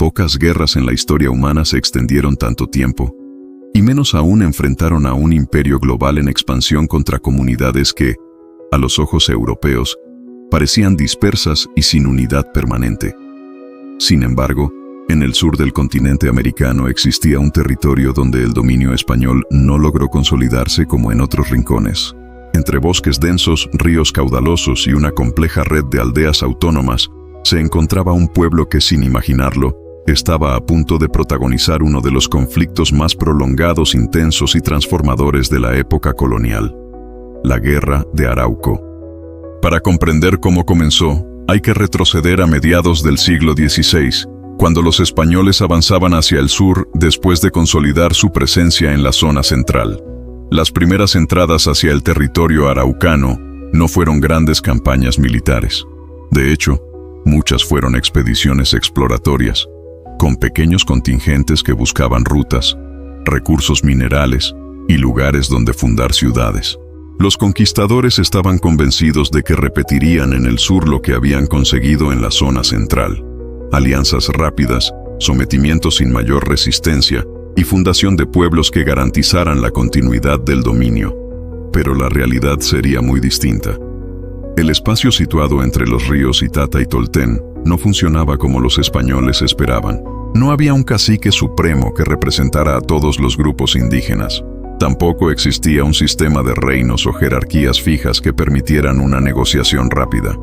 Pocas guerras en la historia humana se extendieron tanto tiempo, y menos aún enfrentaron a un imperio global en expansión contra comunidades que, a los ojos europeos, parecían dispersas y sin unidad permanente. Sin embargo, en el sur del continente americano existía un territorio donde el dominio español no logró consolidarse como en otros rincones. Entre bosques densos, ríos caudalosos y una compleja red de aldeas autónomas, se encontraba un pueblo que, sin imaginarlo, estaba a punto de protagonizar uno de los conflictos más prolongados, intensos y transformadores de la época colonial: la Guerra de Arauco. Para comprender cómo comenzó, hay que retroceder a mediados del siglo XVI, cuando los españoles avanzaban hacia el sur después de consolidar su presencia en la zona central. Las primeras entradas hacia el territorio araucano no fueron grandes campañas militares. De hecho, muchas fueron expediciones exploratorias, con pequeños contingentes que buscaban rutas, recursos minerales y lugares donde fundar ciudades. Los conquistadores estaban convencidos de que repetirían en el sur lo que habían conseguido en la zona central: alianzas rápidas, sometimiento sin mayor resistencia y fundación de pueblos que garantizaran la continuidad del dominio. Pero la realidad sería muy distinta. El espacio situado entre los ríos Itata y Toltén no funcionaba como los españoles esperaban. No había un cacique supremo que representara a todos los grupos indígenas. Tampoco existía un sistema de reinos o jerarquías fijas que permitieran una negociación rápida.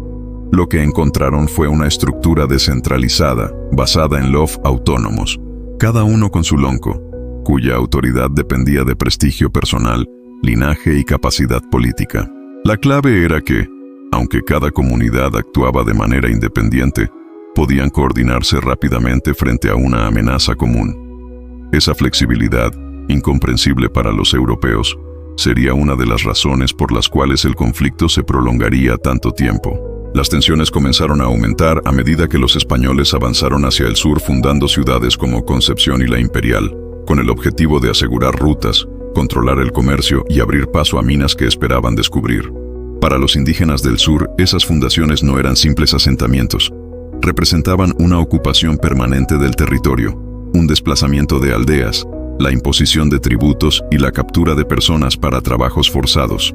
Lo que encontraron fue una estructura descentralizada, basada en lof autónomos, cada uno con su lonco, cuya autoridad dependía de prestigio personal, linaje y capacidad política. La clave era que, aunque cada comunidad actuaba de manera independiente, podían coordinarse rápidamente frente a una amenaza común. Esa flexibilidad, incomprensible para los europeos, sería una de las razones por las cuales el conflicto se prolongaría tanto tiempo. Las tensiones comenzaron a aumentar a medida que los españoles avanzaron hacia el sur, fundando ciudades como Concepción y La Imperial, con el objetivo de asegurar rutas, controlar el comercio y abrir paso a minas que esperaban descubrir. Para los indígenas del sur, esas fundaciones no eran simples asentamientos. Representaban una ocupación permanente del territorio, un desplazamiento de aldeas, la imposición de tributos y la captura de personas para trabajos forzados.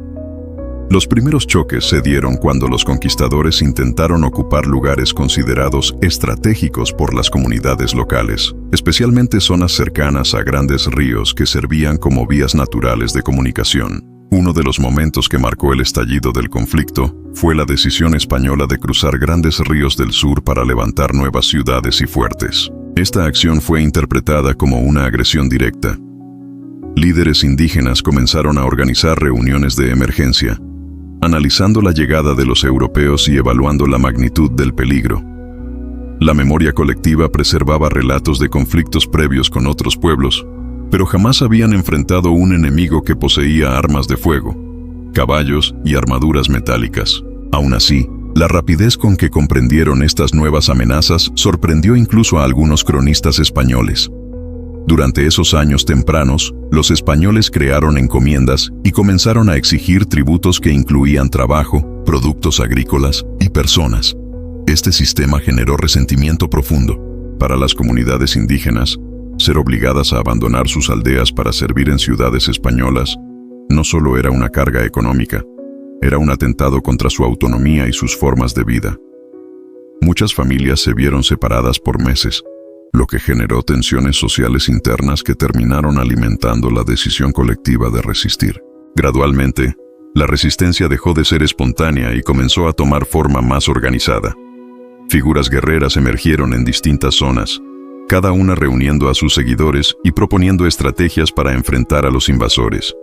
Los primeros choques se dieron cuando los conquistadores intentaron ocupar lugares considerados estratégicos por las comunidades locales, especialmente zonas cercanas a grandes ríos que servían como vías naturales de comunicación. Uno de los momentos que marcó el estallido del conflicto fue la decisión española de cruzar grandes ríos del sur para levantar nuevas ciudades y fuertes. Esta acción fue interpretada como una agresión directa. Líderes indígenas comenzaron a organizar reuniones de emergencia, analizando la llegada de los europeos y evaluando la magnitud del peligro. La memoria colectiva preservaba relatos de conflictos previos con otros pueblos, pero jamás habían enfrentado un enemigo que poseía armas de fuego, caballos y armaduras metálicas. Aún así, la rapidez con que comprendieron estas nuevas amenazas sorprendió incluso a algunos cronistas españoles. Durante esos años tempranos, los españoles crearon encomiendas y comenzaron a exigir tributos que incluían trabajo, productos agrícolas y personas. Este sistema generó resentimiento profundo. Para las comunidades indígenas, ser obligadas a abandonar sus aldeas para servir en ciudades españolas no solo era una carga económica, era un atentado contra su autonomía y sus formas de vida. Muchas familias se vieron separadas por meses, lo que generó tensiones sociales internas que terminaron alimentando la decisión colectiva de resistir. Gradualmente, la resistencia dejó de ser espontánea y comenzó a tomar forma más organizada. Figuras guerreras emergieron en distintas zonas, cada una reuniendo a sus seguidores y proponiendo estrategias para enfrentar a los invasores.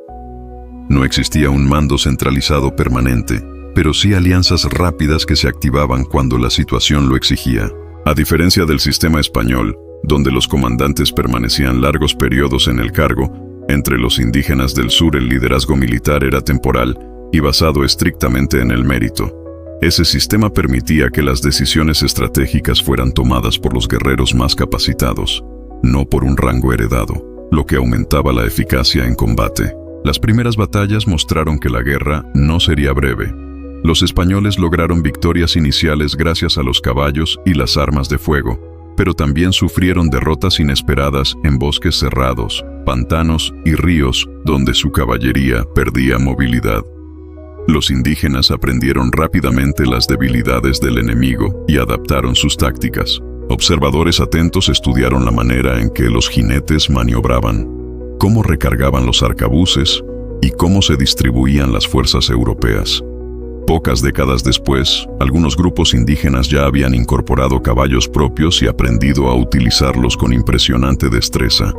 No existía un mando centralizado permanente, pero sí alianzas rápidas que se activaban cuando la situación lo exigía. A diferencia del sistema español, donde los comandantes permanecían largos periodos en el cargo, entre los indígenas del sur el liderazgo militar era temporal y basado estrictamente en el mérito. Ese sistema permitía que las decisiones estratégicas fueran tomadas por los guerreros más capacitados, no por un rango heredado, lo que aumentaba la eficacia en combate. Las primeras batallas mostraron que la guerra no sería breve. Los españoles lograron victorias iniciales gracias a los caballos y las armas de fuego, pero también sufrieron derrotas inesperadas en bosques cerrados, pantanos y ríos donde su caballería perdía movilidad. Los indígenas aprendieron rápidamente las debilidades del enemigo y adaptaron sus tácticas. Observadores atentos estudiaron la manera en que los jinetes maniobraban, cómo recargaban los arcabuces y cómo se distribuían las fuerzas europeas. Pocas décadas después, algunos grupos indígenas ya habían incorporado caballos propios y aprendido a utilizarlos con impresionante destreza.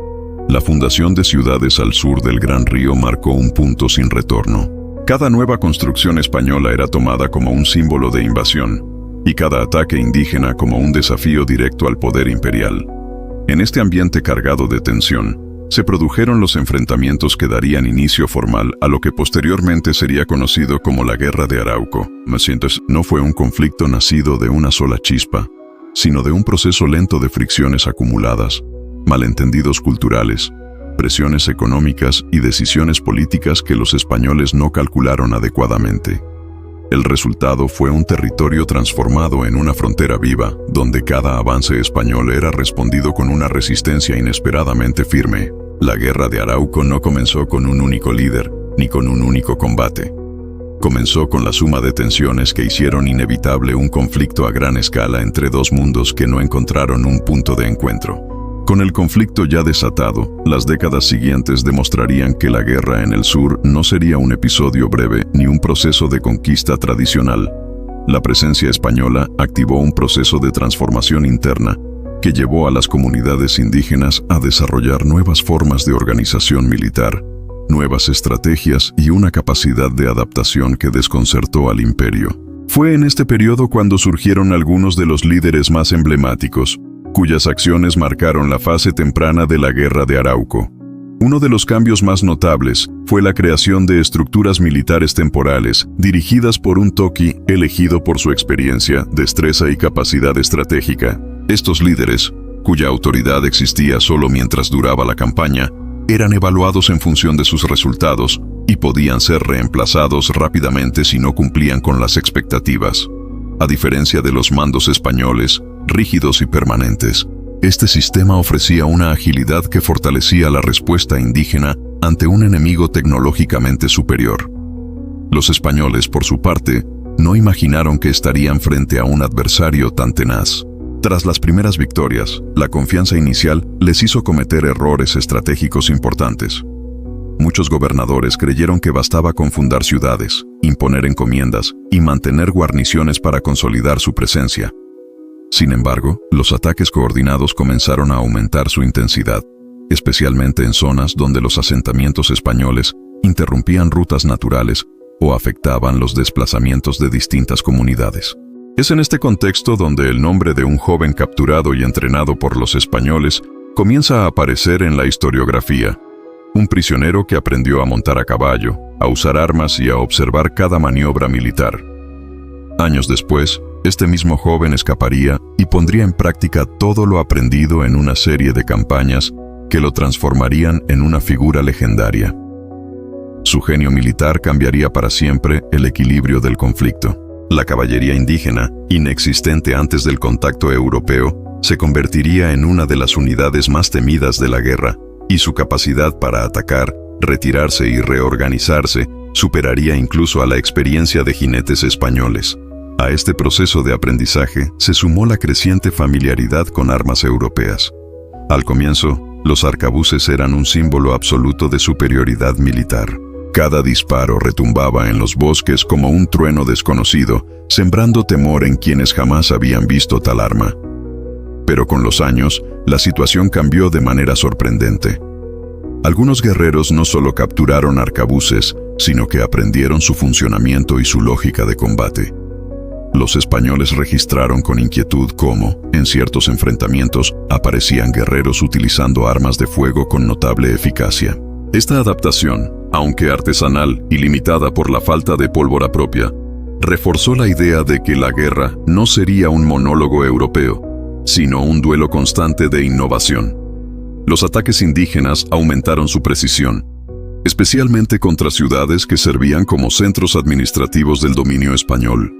La fundación de ciudades al sur del Gran Río marcó un punto sin retorno. Cada nueva construcción española era tomada como un símbolo de invasión, y cada ataque indígena como un desafío directo al poder imperial. En este ambiente cargado de tensión, se produjeron los enfrentamientos que darían inicio formal a lo que posteriormente sería conocido como la Guerra de Arauco. No fue un conflicto nacido de una sola chispa, sino de un proceso lento de fricciones acumuladas, malentendidos culturales, presiones económicas y decisiones políticas que los españoles no calcularon adecuadamente. El resultado fue un territorio transformado en una frontera viva, donde cada avance español era respondido con una resistencia inesperadamente firme. La Guerra de Arauco no comenzó con un único líder, ni con un único combate. Comenzó con la suma de tensiones que hicieron inevitable un conflicto a gran escala entre dos mundos que no encontraron un punto de encuentro. Con el conflicto ya desatado, las décadas siguientes demostrarían que la guerra en el sur no sería un episodio breve ni un proceso de conquista tradicional. La presencia española activó un proceso de transformación interna que llevó a las comunidades indígenas a desarrollar nuevas formas de organización militar, nuevas estrategias y una capacidad de adaptación que desconcertó al imperio. Fue en este periodo cuando surgieron algunos de los líderes más emblemáticos, cuyas acciones marcaron la fase temprana de la Guerra de Arauco. Uno de los cambios más notables fue la creación de estructuras militares temporales dirigidas por un toqui elegido por su experiencia, destreza y capacidad estratégica. Estos líderes, cuya autoridad existía solo mientras duraba la campaña, eran evaluados en función de sus resultados y podían ser reemplazados rápidamente si no cumplían con las expectativas. A diferencia de los mandos españoles, rígidos y permanentes, este sistema ofrecía una agilidad que fortalecía la respuesta indígena ante un enemigo tecnológicamente superior. Los españoles, por su parte, no imaginaron que estarían frente a un adversario tan tenaz. Tras las primeras victorias, la confianza inicial les hizo cometer errores estratégicos importantes. Muchos gobernadores creyeron que bastaba con fundar ciudades, imponer encomiendas y mantener guarniciones para consolidar su presencia. Sin embargo, los ataques coordinados comenzaron a aumentar su intensidad, especialmente en zonas donde los asentamientos españoles interrumpían rutas naturales o afectaban los desplazamientos de distintas comunidades. Es en este contexto donde el nombre de un joven capturado y entrenado por los españoles comienza a aparecer en la historiografía. Un prisionero que aprendió a montar a caballo, a usar armas y a observar cada maniobra militar. Años después, este mismo joven escaparía y pondría en práctica todo lo aprendido en una serie de campañas que lo transformarían en una figura legendaria. Su genio militar cambiaría para siempre el equilibrio del conflicto. La caballería indígena, inexistente antes del contacto europeo, se convertiría en una de las unidades más temidas de la guerra, y su capacidad para atacar, retirarse y reorganizarse superaría incluso a la experiencia de jinetes españoles. A este proceso de aprendizaje se sumó la creciente familiaridad con armas europeas. Al comienzo, los arcabuces eran un símbolo absoluto de superioridad militar. Cada disparo retumbaba en los bosques como un trueno desconocido, sembrando temor en quienes jamás habían visto tal arma. Pero con los años, la situación cambió de manera sorprendente. Algunos guerreros no solo capturaron arcabuces, sino que aprendieron su funcionamiento y su lógica de combate. Los españoles registraron con inquietud cómo, en ciertos enfrentamientos, aparecían guerreros utilizando armas de fuego con notable eficacia. Esta adaptación, aunque artesanal y limitada por la falta de pólvora propia, reforzó la idea de que la guerra no sería un monólogo europeo, sino un duelo constante de innovación. Los ataques indígenas aumentaron su precisión, especialmente contra ciudades que servían como centros administrativos del dominio español.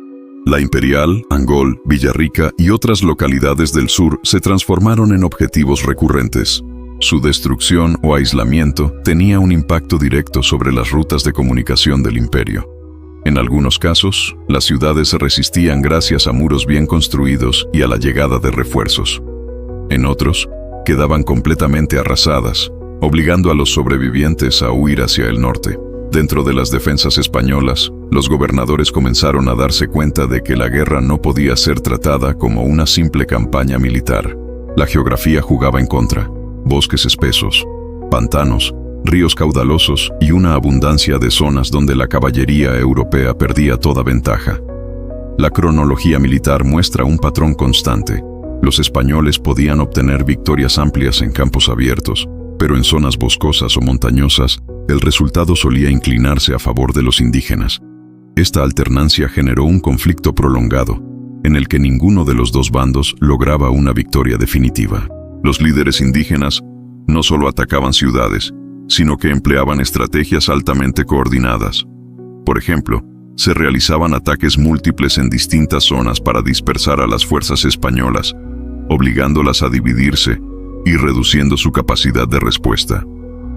La Imperial, Angol, Villarrica y otras localidades del sur se transformaron en objetivos recurrentes. Su destrucción o aislamiento tenía un impacto directo sobre las rutas de comunicación del imperio. En algunos casos, las ciudades se resistían gracias a muros bien construidos y a la llegada de refuerzos. En otros, quedaban completamente arrasadas, obligando a los sobrevivientes a huir hacia el norte. Dentro de las defensas españolas, los gobernadores comenzaron a darse cuenta de que la guerra no podía ser tratada como una simple campaña militar. La geografía jugaba en contra: bosques espesos, pantanos, ríos caudalosos y una abundancia de zonas donde la caballería europea perdía toda ventaja. La cronología militar muestra un patrón constante. Los españoles podían obtener victorias amplias en campos abiertos, pero en zonas boscosas o montañosas, el resultado solía inclinarse a favor de los indígenas. Esta alternancia generó un conflicto prolongado, en el que ninguno de los dos bandos lograba una victoria definitiva. Los líderes indígenas no solo atacaban ciudades, sino que empleaban estrategias altamente coordinadas. Por ejemplo, se realizaban ataques múltiples en distintas zonas para dispersar a las fuerzas españolas, obligándolas a dividirse y reduciendo su capacidad de respuesta.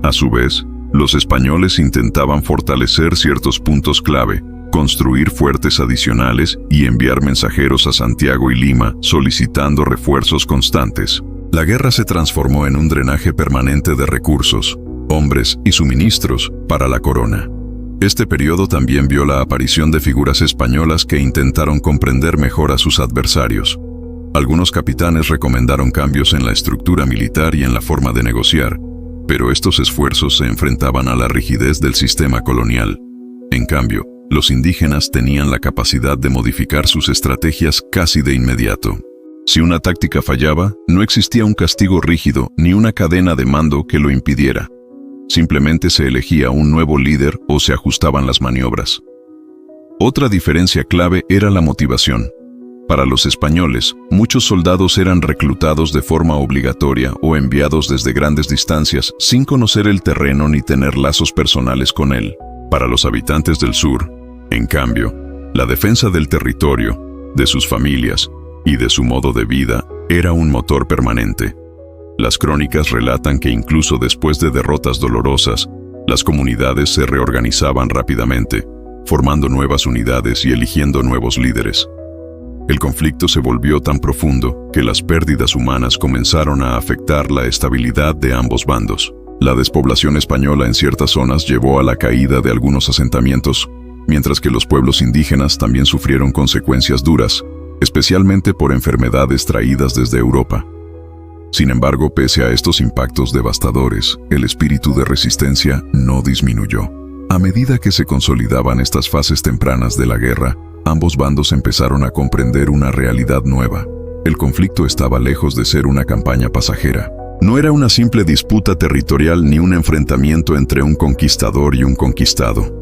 A su vez, los españoles intentaban fortalecer ciertos puntos clave, construir fuertes adicionales y enviar mensajeros a Santiago y Lima solicitando refuerzos constantes. La guerra se transformó en un drenaje permanente de recursos, hombres y suministros para la corona. Este periodo también vio la aparición de figuras españolas que intentaron comprender mejor a sus adversarios. Algunos capitanes recomendaron cambios en la estructura militar y en la forma de negociar, pero estos esfuerzos se enfrentaban a la rigidez del sistema colonial. En cambio, los indígenas tenían la capacidad de modificar sus estrategias casi de inmediato. Si una táctica fallaba, no existía un castigo rígido ni una cadena de mando que lo impidiera. Simplemente se elegía un nuevo líder o se ajustaban las maniobras. Otra diferencia clave era la motivación. Para los españoles, muchos soldados eran reclutados de forma obligatoria o enviados desde grandes distancias sin conocer el terreno ni tener lazos personales con él. Para los habitantes del sur, en cambio, la defensa del territorio, de sus familias y de su modo de vida era un motor permanente. Las crónicas relatan que incluso después de derrotas dolorosas, las comunidades se reorganizaban rápidamente, formando nuevas unidades y eligiendo nuevos líderes. El conflicto se volvió tan profundo que las pérdidas humanas comenzaron a afectar la estabilidad de ambos bandos. La despoblación española en ciertas zonas llevó a la caída de algunos asentamientos, mientras que los pueblos indígenas también sufrieron consecuencias duras, especialmente por enfermedades traídas desde Europa. Sin embargo, pese a estos impactos devastadores, el espíritu de resistencia no disminuyó. A medida que se consolidaban estas fases tempranas de la guerra, ambos bandos empezaron a comprender una realidad nueva. El conflicto estaba lejos de ser una campaña pasajera. No era una simple disputa territorial ni un enfrentamiento entre un conquistador y un conquistado.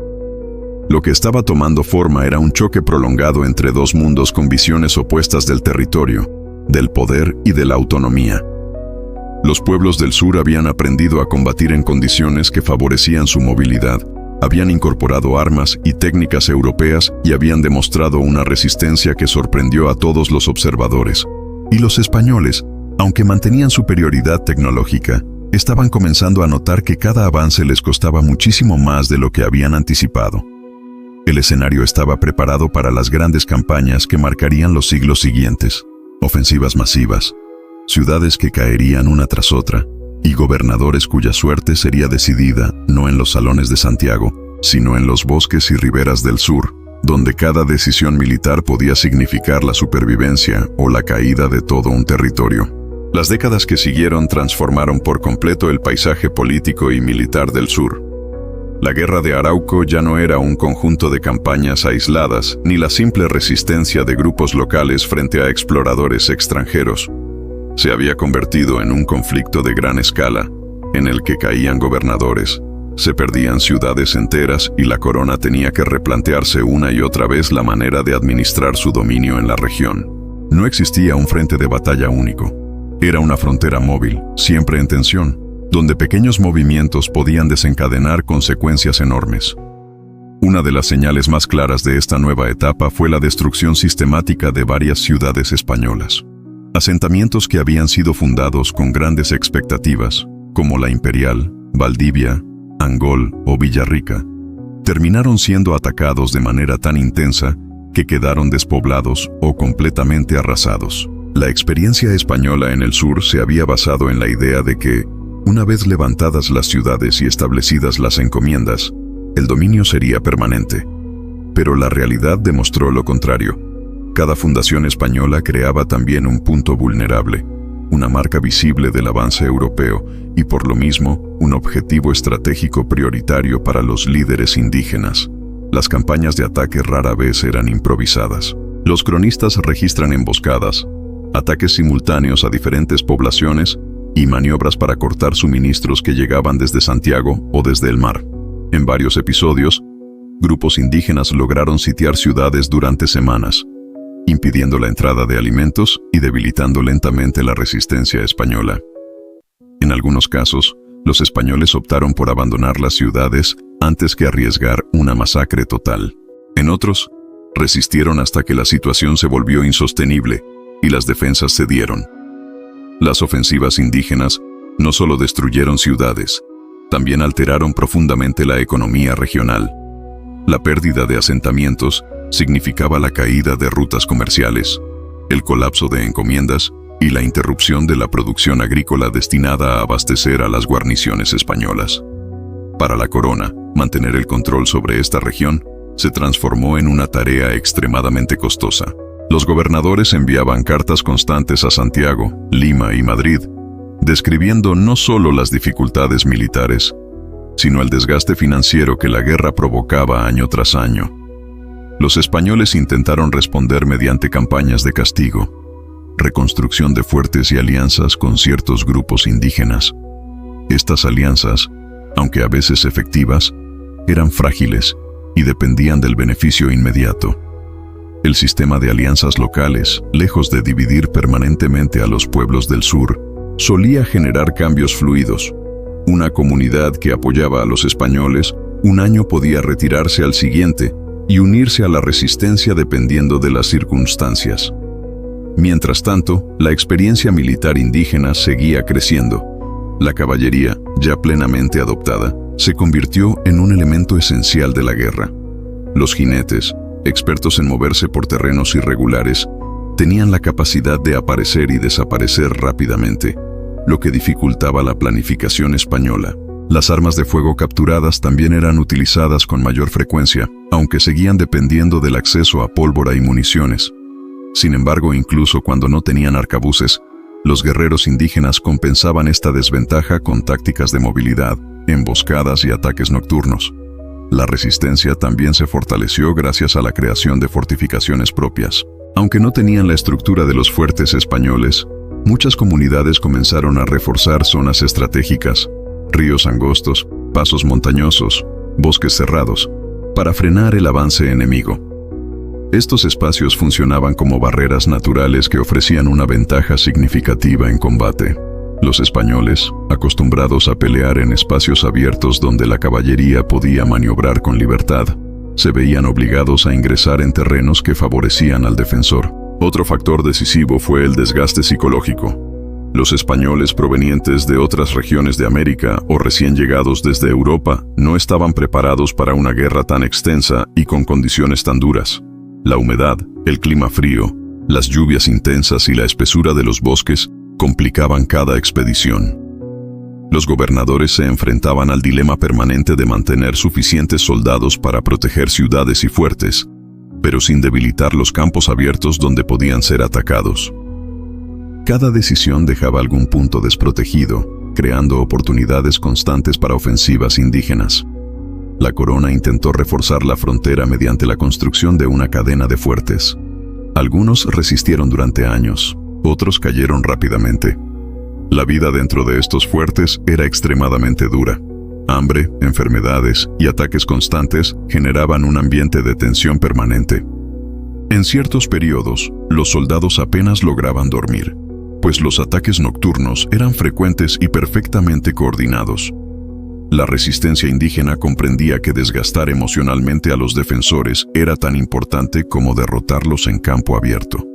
Lo que estaba tomando forma era un choque prolongado entre dos mundos con visiones opuestas del territorio, del poder y de la autonomía. Los pueblos del sur habían aprendido a combatir en condiciones que favorecían su movilidad, habían incorporado armas y técnicas europeas y habían demostrado una resistencia que sorprendió a todos los observadores. Y los españoles, aunque mantenían superioridad tecnológica, estaban comenzando a notar que cada avance les costaba muchísimo más de lo que habían anticipado. El escenario estaba preparado para las grandes campañas que marcarían los siglos siguientes: ofensivas masivas, ciudades que caerían una tras otra, y gobernadores cuya suerte sería decidida no en los salones de Santiago, sino en los bosques y riberas del sur, donde cada decisión militar podía significar la supervivencia o la caída de todo un territorio. Las décadas que siguieron transformaron por completo el paisaje político y militar del sur. La Guerra de Arauco ya no era un conjunto de campañas aisladas, ni la simple resistencia de grupos locales frente a exploradores extranjeros. Se había convertido en un conflicto de gran escala, en el que caían gobernadores, se perdían ciudades enteras y la corona tenía que replantearse una y otra vez la manera de administrar su dominio en la región. No existía un frente de batalla único. Era una frontera móvil, siempre en tensión, donde pequeños movimientos podían desencadenar consecuencias enormes. Una de las señales más claras de esta nueva etapa fue la destrucción sistemática de varias ciudades españolas. Asentamientos que habían sido fundados con grandes expectativas, como La Imperial, Valdivia, Angol o Villarrica, terminaron siendo atacados de manera tan intensa que quedaron despoblados o completamente arrasados. La experiencia española en el sur se había basado en la idea de que, una vez levantadas las ciudades y establecidas las encomiendas, el dominio sería permanente. Pero la realidad demostró lo contrario. Cada fundación española creaba también un punto vulnerable, una marca visible del avance europeo y por lo mismo un objetivo estratégico prioritario para los líderes indígenas. Las campañas de ataque rara vez eran improvisadas. Los cronistas registran emboscadas, ataques simultáneos a diferentes poblaciones y maniobras para cortar suministros que llegaban desde Santiago o desde el mar. En varios episodios, grupos indígenas lograron sitiar ciudades durante semanas, impidiendo la entrada de alimentos y debilitando lentamente la resistencia española. En algunos casos, los españoles optaron por abandonar las ciudades antes que arriesgar una masacre total. En otros, resistieron hasta que la situación se volvió insostenible y las defensas cedieron. Las ofensivas indígenas no solo destruyeron ciudades, también alteraron profundamente la economía regional. La pérdida de asentamientos significaba la caída de rutas comerciales, el colapso de encomiendas y la interrupción de la producción agrícola destinada a abastecer a las guarniciones españolas. Para la corona, mantener el control sobre esta región se transformó en una tarea extremadamente costosa. Los gobernadores enviaban cartas constantes a Santiago, Lima y Madrid, describiendo no solo las dificultades militares, sino el desgaste financiero que la guerra provocaba año tras año. Los españoles intentaron responder mediante campañas de castigo, reconstrucción de fuertes y alianzas con ciertos grupos indígenas. Estas alianzas, aunque a veces efectivas, eran frágiles y dependían del beneficio inmediato. El sistema de alianzas locales, lejos de dividir permanentemente a los pueblos del sur, solía generar cambios fluidos. Una comunidad que apoyaba a los españoles un año podía retirarse al siguiente y unirse a la resistencia dependiendo de las circunstancias. Mientras tanto, la experiencia militar indígena seguía creciendo. La caballería, ya plenamente adoptada, se convirtió en un elemento esencial de la guerra. Los jinetes, expertos en moverse por terrenos irregulares, tenían la capacidad de aparecer y desaparecer rápidamente, lo que dificultaba la planificación española. Las armas de fuego capturadas también eran utilizadas con mayor frecuencia, aunque seguían dependiendo del acceso a pólvora y municiones. Sin embargo, incluso cuando no tenían arcabuces, los guerreros indígenas compensaban esta desventaja con tácticas de movilidad, emboscadas y ataques nocturnos. La resistencia también se fortaleció gracias a la creación de fortificaciones propias. Aunque no tenían la estructura de los fuertes españoles, muchas comunidades comenzaron a reforzar zonas estratégicas, ríos angostos, pasos montañosos, bosques cerrados, para frenar el avance enemigo. Estos espacios funcionaban como barreras naturales que ofrecían una ventaja significativa en combate. Los españoles, acostumbrados a pelear en espacios abiertos donde la caballería podía maniobrar con libertad, se veían obligados a ingresar en terrenos que favorecían al defensor. Otro factor decisivo fue el desgaste psicológico. Los españoles provenientes de otras regiones de América o recién llegados desde Europa no estaban preparados para una guerra tan extensa y con condiciones tan duras. La humedad, el clima frío, las lluvias intensas y la espesura de los bosques complicaban cada expedición. Los gobernadores se enfrentaban al dilema permanente de mantener suficientes soldados para proteger ciudades y fuertes, pero sin debilitar los campos abiertos donde podían ser atacados. Cada decisión dejaba algún punto desprotegido, creando oportunidades constantes para ofensivas indígenas. La corona intentó reforzar la frontera mediante la construcción de una cadena de fuertes. Algunos resistieron durante años, otros cayeron rápidamente. La vida dentro de estos fuertes era extremadamente dura. Hambre, enfermedades y ataques constantes generaban un ambiente de tensión permanente. En ciertos periodos, los soldados apenas lograban dormir, pues los ataques nocturnos eran frecuentes y perfectamente coordinados. La resistencia indígena comprendía que desgastar emocionalmente a los defensores era tan importante como derrotarlos en campo abierto.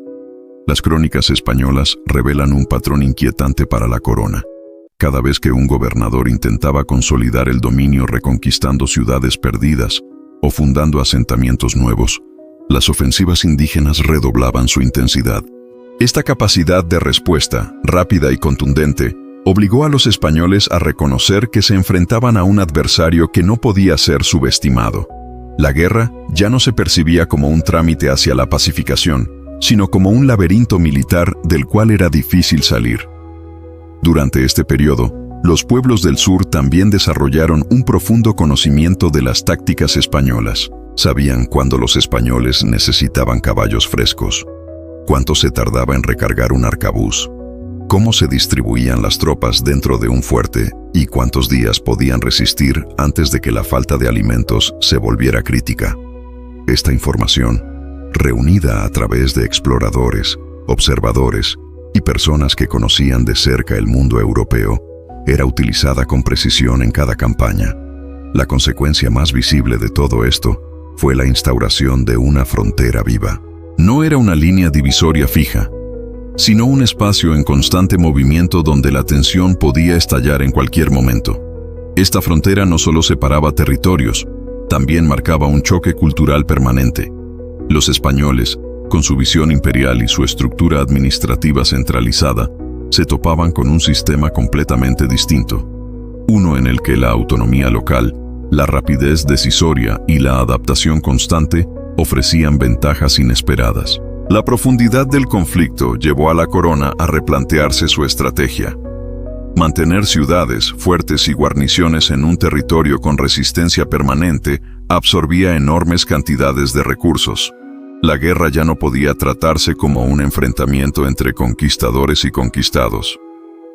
Las crónicas españolas revelan un patrón inquietante para la corona. Cada vez que un gobernador intentaba consolidar el dominio reconquistando ciudades perdidas o fundando asentamientos nuevos, las ofensivas indígenas redoblaban su intensidad. Esta capacidad de respuesta, rápida y contundente, obligó a los españoles a reconocer que se enfrentaban a un adversario que no podía ser subestimado. La guerra ya no se percibía como un trámite hacia la pacificación, sino como un laberinto militar del cual era difícil salir. Durante este periodo, los pueblos del sur también desarrollaron un profundo conocimiento de las tácticas españolas. Sabían cuándo los españoles necesitaban caballos frescos, cuánto se tardaba en recargar un arcabuz, cómo se distribuían las tropas dentro de un fuerte y cuántos días podían resistir antes de que la falta de alimentos se volviera crítica. Esta información, reunida a través de exploradores, observadores y personas que conocían de cerca el mundo europeo, era utilizada con precisión en cada campaña. La consecuencia más visible de todo esto fue la instauración de una frontera viva. No era una línea divisoria fija, sino un espacio en constante movimiento donde la tensión podía estallar en cualquier momento. Esta frontera no solo separaba territorios, también marcaba un choque cultural permanente. Los españoles, con su visión imperial y su estructura administrativa centralizada, se topaban con un sistema completamente distinto, uno en el que la autonomía local, la rapidez decisoria y la adaptación constante ofrecían ventajas inesperadas. La profundidad del conflicto llevó a la corona a replantearse su estrategia. Mantener ciudades, fuertes y guarniciones en un territorio con resistencia permanente absorbía enormes cantidades de recursos. La guerra ya no podía tratarse como un enfrentamiento entre conquistadores y conquistados.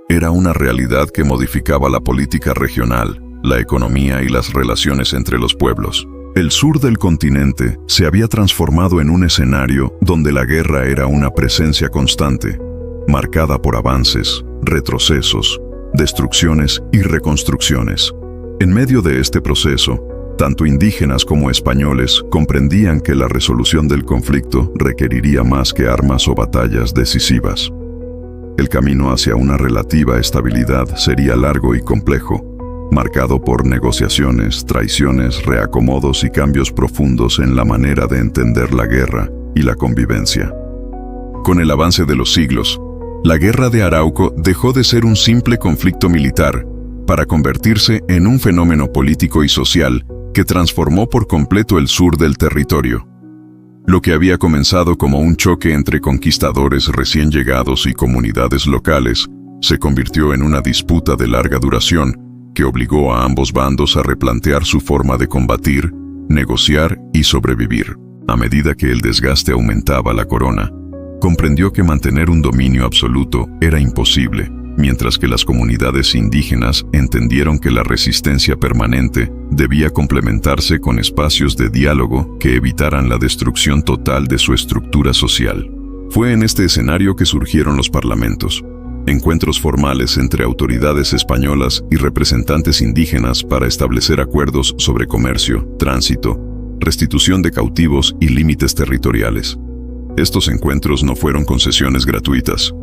Era una realidad que modificaba la política regional, la economía y las relaciones entre los pueblos. El sur del continente se había transformado en un escenario donde la guerra era una presencia constante, marcada por avances, retrocesos, destrucciones y reconstrucciones. En medio de este proceso, tanto indígenas como españoles comprendían que la resolución del conflicto requeriría más que armas o batallas decisivas. El camino hacia una relativa estabilidad sería largo y complejo, marcado por negociaciones, traiciones, reacomodos y cambios profundos en la manera de entender la guerra y la convivencia. Con el avance de los siglos, la Guerra de Arauco dejó de ser un simple conflicto militar para convertirse en un fenómeno político y social que transformó por completo el sur del territorio. Lo que había comenzado como un choque entre conquistadores recién llegados y comunidades locales, se convirtió en una disputa de larga duración que obligó a ambos bandos a replantear su forma de combatir, negociar y sobrevivir. A medida que el desgaste aumentaba, la corona comprendió que mantener un dominio absoluto era imposible, mientras que las comunidades indígenas entendieron que la resistencia permanente debía complementarse con espacios de diálogo que evitaran la destrucción total de su estructura social. Fue en este escenario que surgieron los parlamentos, encuentros formales entre autoridades españolas y representantes indígenas para establecer acuerdos sobre comercio, tránsito, restitución de cautivos y límites territoriales. Estos encuentros no fueron concesiones gratuitas.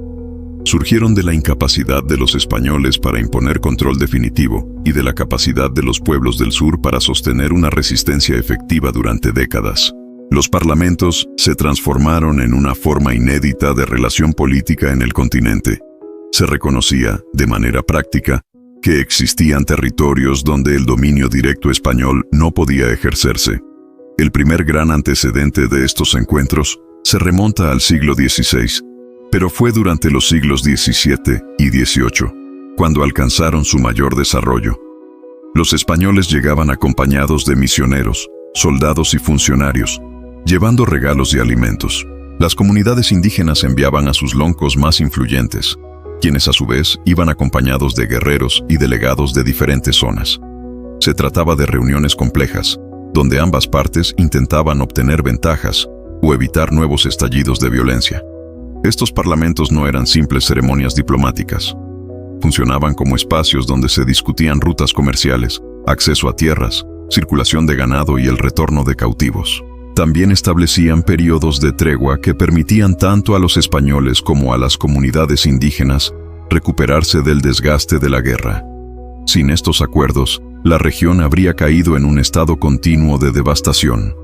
Surgieron de la incapacidad de los españoles para imponer control definitivo y de la capacidad de los pueblos del sur para sostener una resistencia efectiva durante décadas. Los parlamentos se transformaron en una forma inédita de relación política en el continente. Se reconocía, de manera práctica, que existían territorios donde el dominio directo español no podía ejercerse. El primer gran antecedente de estos encuentros se remonta al siglo XVI, pero fue durante los siglos XVII y XVIII, cuando alcanzaron su mayor desarrollo. Los españoles llegaban acompañados de misioneros, soldados y funcionarios, llevando regalos y alimentos. Las comunidades indígenas enviaban a sus loncos más influyentes, quienes a su vez iban acompañados de guerreros y delegados de diferentes zonas. Se trataba de reuniones complejas, donde ambas partes intentaban obtener ventajas o evitar nuevos estallidos de violencia. Estos parlamentos no eran simples ceremonias diplomáticas. funcionaban como espacios donde se discutían rutas comerciales, acceso a tierras, circulación de ganado y el retorno de cautivos. También establecían periodos de tregua que permitían tanto a los españoles como a las comunidades indígenas recuperarse del desgaste de la guerra. Sin estos acuerdos, la región habría caído en un estado continuo de devastación.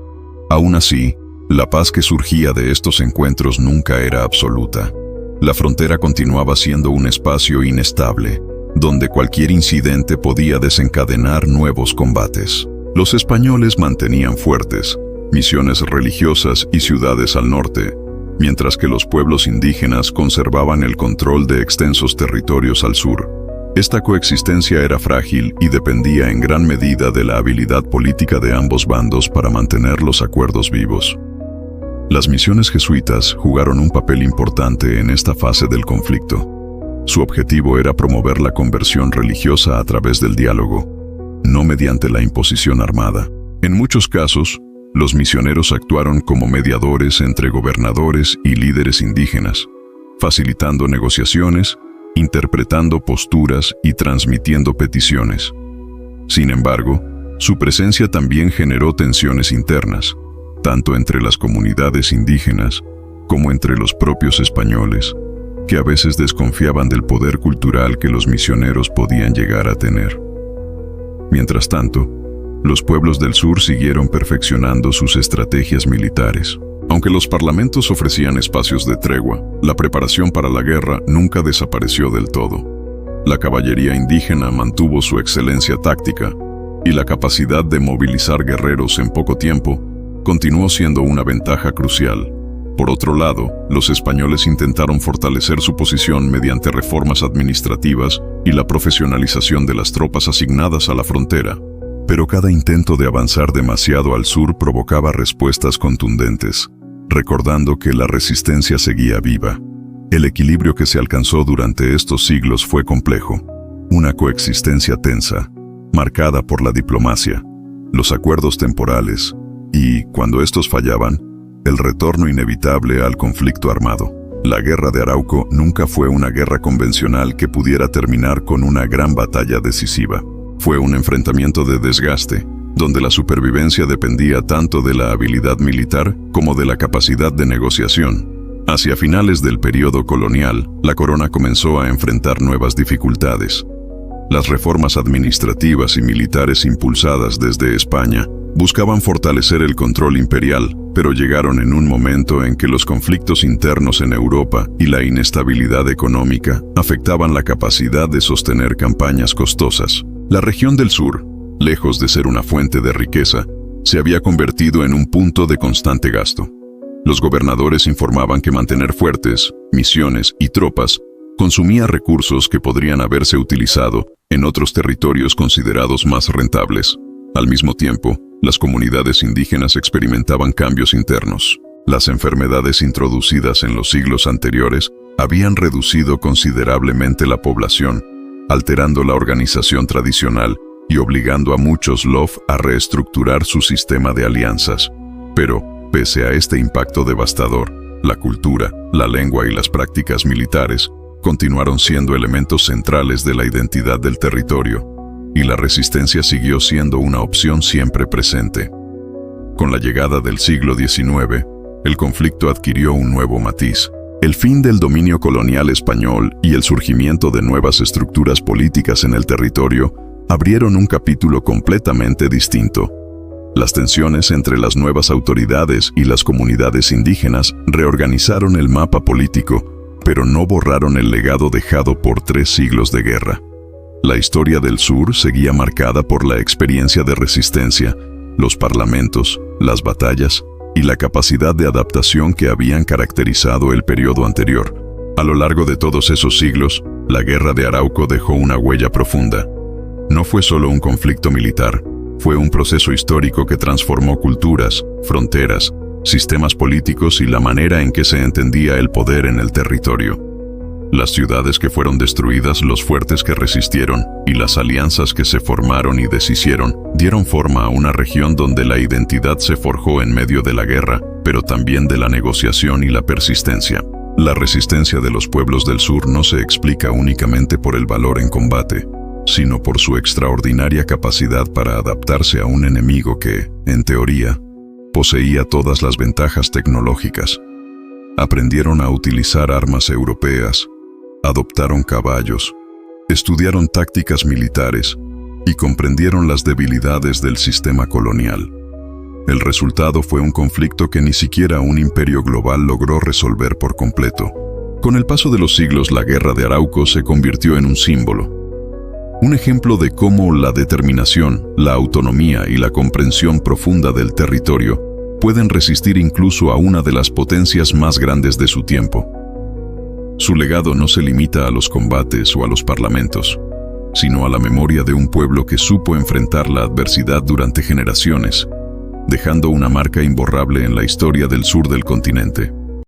Aún así, la paz que surgía de estos encuentros nunca era absoluta. La frontera continuaba siendo un espacio inestable, donde cualquier incidente podía desencadenar nuevos combates. Los españoles mantenían fuertes misiones religiosas y ciudades al norte, mientras que los pueblos indígenas conservaban el control de extensos territorios al sur. Esta coexistencia era frágil y dependía en gran medida de la habilidad política de ambos bandos para mantener los acuerdos vivos. Las misiones jesuitas jugaron un papel importante en esta fase del conflicto. Su objetivo era promover la conversión religiosa a través del diálogo, no mediante la imposición armada. En muchos casos, los misioneros actuaron como mediadores entre gobernadores y líderes indígenas, facilitando negociaciones, interpretando posturas y transmitiendo peticiones. Sin embargo, su presencia también generó tensiones internas, tanto entre las comunidades indígenas como entre los propios españoles, que a veces desconfiaban del poder cultural que los misioneros podían llegar a tener. Mientras tanto, los pueblos del sur siguieron perfeccionando sus estrategias militares. Aunque los parlamentos ofrecían espacios de tregua, la preparación para la guerra nunca desapareció del todo. La caballería indígena mantuvo su excelencia táctica, y la capacidad de movilizar guerreros en poco tiempo continuó siendo una ventaja crucial. Por otro lado, los españoles intentaron fortalecer su posición mediante reformas administrativas y la profesionalización de las tropas asignadas a la frontera. Pero cada intento de avanzar demasiado al sur provocaba respuestas contundentes, recordando que la resistencia seguía viva. El equilibrio que se alcanzó durante estos siglos fue complejo, una coexistencia tensa, marcada por la diplomacia, los acuerdos temporales y, cuando estos fallaban, el retorno inevitable al conflicto armado. La guerra de Arauco nunca fue una guerra convencional que pudiera terminar con una gran batalla decisiva. Fue un enfrentamiento de desgaste, donde la supervivencia dependía tanto de la habilidad militar como de la capacidad de negociación. Hacia finales del periodo colonial, la corona comenzó a enfrentar nuevas dificultades. Las reformas administrativas y militares impulsadas desde España buscaban fortalecer el control imperial, pero llegaron en un momento en que los conflictos internos en Europa y la inestabilidad económica afectaban la capacidad de sostener campañas costosas. La región del sur, lejos de ser una fuente de riqueza, se había convertido en un punto de constante gasto. Los gobernadores informaban que mantener fuertes, misiones y tropas consumía recursos que podrían haberse utilizado en otros territorios considerados más rentables. Al mismo tiempo, las comunidades indígenas experimentaban cambios internos. Las enfermedades introducidas en los siglos anteriores habían reducido considerablemente la población, alterando la organización tradicional y obligando a muchos LOF a reestructurar su sistema de alianzas. Pero, pese a este impacto devastador, la cultura, la lengua y las prácticas militares continuaron siendo elementos centrales de la identidad del territorio, y la resistencia siguió siendo una opción siempre presente. Con la llegada del siglo XIX, el conflicto adquirió un nuevo matiz. El fin del dominio colonial español y el surgimiento de nuevas estructuras políticas en el territorio abrieron un capítulo completamente distinto. Las tensiones entre las nuevas autoridades y las comunidades indígenas reorganizaron el mapa político, pero no borraron el legado dejado por 3 siglos de guerra. La historia del sur seguía marcada por la experiencia de resistencia, los parlamentos, las batallas y la capacidad de adaptación que habían caracterizado el periodo anterior. A lo largo de todos esos siglos, la guerra de Arauco dejó una huella profunda. No fue solo un conflicto militar, fue un proceso histórico que transformó culturas, fronteras, sistemas políticos y la manera en que se entendía el poder en el territorio. Las ciudades que fueron destruidas, los fuertes que resistieron y las alianzas que se formaron y deshicieron dieron forma a una región donde la identidad se forjó en medio de la guerra, pero también de la negociación y la persistencia. La resistencia de los pueblos del sur no se explica únicamente por el valor en combate, sino por su extraordinaria capacidad para adaptarse a un enemigo que, en teoría, poseía todas las ventajas tecnológicas. Aprendieron a utilizar armas europeas, adoptaron caballos, estudiaron tácticas militares y comprendieron las debilidades del sistema colonial. El resultado fue un conflicto que ni siquiera un imperio global logró resolver por completo. Con el paso de los siglos, la Guerra de Arauco se convirtió en un símbolo. Un ejemplo de cómo la determinación, la autonomía y la comprensión profunda del territorio pueden resistir incluso a una de las potencias más grandes de su tiempo. Su legado no se limita a los combates o a los parlamentos, sino a la memoria de un pueblo que supo enfrentar la adversidad durante generaciones, dejando una marca imborrable en la historia del sur del continente.